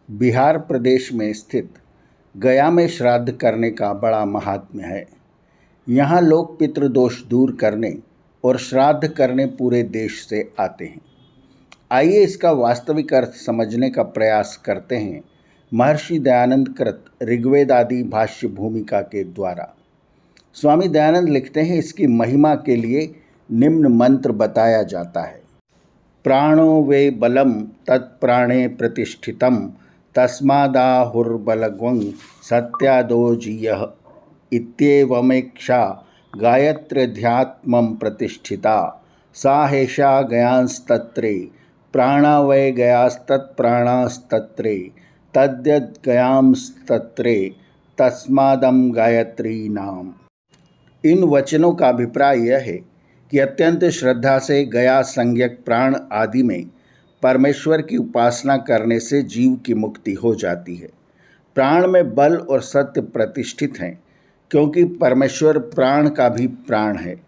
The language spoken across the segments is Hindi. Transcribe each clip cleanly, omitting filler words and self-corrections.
बिहार प्रदेश में स्थित गया में श्राद्ध करने का बड़ा महात्म्य है। यहाँ लोग पितृदोष दूर करने और श्राद्ध करने पूरे देश से आते हैं। आइए इसका वास्तविक अर्थ समझने का प्रयास करते हैं महर्षि दयानंद कृत ऋग्वेद आदि भाष्य भूमिका के द्वारा। स्वामी दयानंद लिखते हैं, इसकी महिमा के लिए निम्न मंत्र बताया जाता है। प्राणो वे बलम तत्प्राणे प्रतिष्ठितम तस्मादाहुर्बलग्वं सत्यादो जीयः इत्येवमेक्षा गायत्र्यध्यात्मं प्रतिष्ठिता सा हेषा गयांस्तत्रे प्राणा वै गयास्तत्प्राणास्तत्रे तद्यद्गयांस्तत्रे तस्मादं गायत्री नाम। इन वचनों का अभिप्राय यह है कि अत्यंत श्रद्धा से गया संज्ञक प्राण आदि में परमेश्वर की उपासना करने से जीव की मुक्ति हो जाती है। प्राण में बल और सत्य प्रतिष्ठित हैं, क्योंकि परमेश्वर प्राण का भी प्राण है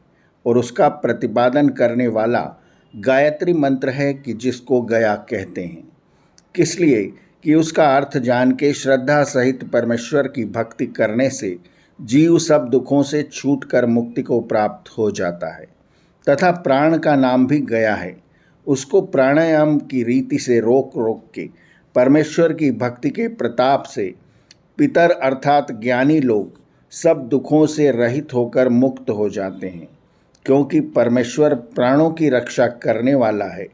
और उसका प्रतिपादन करने वाला गायत्री मंत्र है कि जिसको गया कहते हैं। इसलिए कि उसका अर्थ जान के श्रद्धा सहित परमेश्वर की भक्ति करने से जीव सब दुखों से छूटकर मुक्ति को प्राप्त हो जाता है। तथा प्राण का नाम भी गया है। उसको प्राणायाम की रीति से रोक के परमेश्वर की भक्ति के प्रताप से पितर अर्थात ज्ञानी लोग सब दुखों से रहित होकर मुक्त हो जाते हैं। क्योंकि परमेश्वर प्राणों की रक्षा करने वाला है,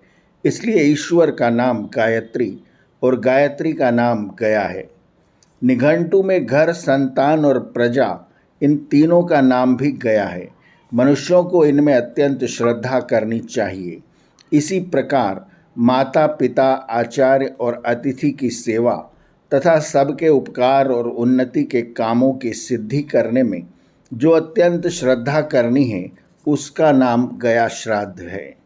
इसलिए ईश्वर का नाम गायत्री और गायत्री का नाम गया है। निघंटु में घर, संतान और प्रजा, इन तीनों का नाम भी गया है। मनुष्यों को इनमें अत्यंत श्रद्धा करनी चाहिए। इसी प्रकार माता पिता, आचार्य और अतिथि की सेवा तथा सबके उपकार और उन्नति के कामों की सिद्धि करने में जो अत्यंत श्रद्धा करनी है, उसका नाम गया श्राद्ध है।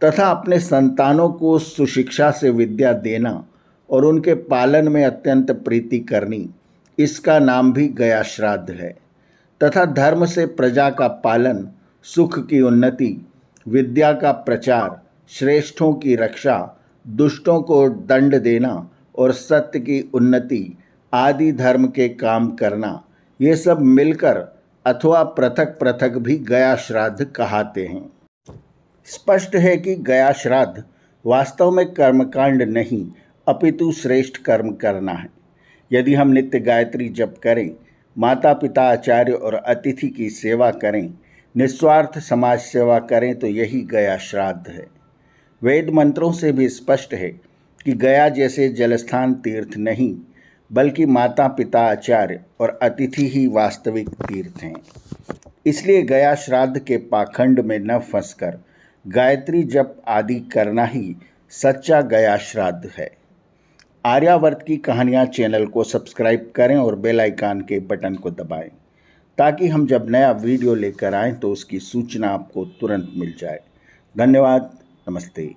तथा अपने संतानों को सुशिक्षा से विद्या देना और उनके पालन में अत्यंत प्रीति करनी, इसका नाम भी गया श्राद्ध है। तथा धर्म से प्रजा का पालन, सुख की उन्नति, विद्या का प्रचार, श्रेष्ठों की रक्षा, दुष्टों को दंड देना और सत्य की उन्नति आदि धर्म के काम करना, ये सब मिलकर अथवा पृथक पृथक भी गया श्राद्ध कहते हैं। स्पष्ट है कि गया श्राद्ध वास्तव में कर्मकांड नहीं, अपितु श्रेष्ठ कर्म करना है। यदि हम नित्य गायत्री जप करें, माता पिता, आचार्य और अतिथि की सेवा करें, निस्वार्थ समाज सेवा करें, तो यही गया श्राद्ध है। वेद मंत्रों से भी स्पष्ट है कि गया जैसे जलस्थान तीर्थ नहीं, बल्कि माता पिता, आचार्य और अतिथि ही वास्तविक तीर्थ हैं। इसलिए गया श्राद्ध के पाखंड में न फंसकर गायत्री जप आदि करना ही सच्चा गया श्राद्ध है। आर्यावर्त की कहानियाँ चैनल को सब्सक्राइब करें और बेल आइकन के बटन को दबाएं, ताकि हम जब नया वीडियो लेकर आएँ तो उसकी सूचना आपको तुरंत मिल जाए। धन्यवाद। नमस्ते।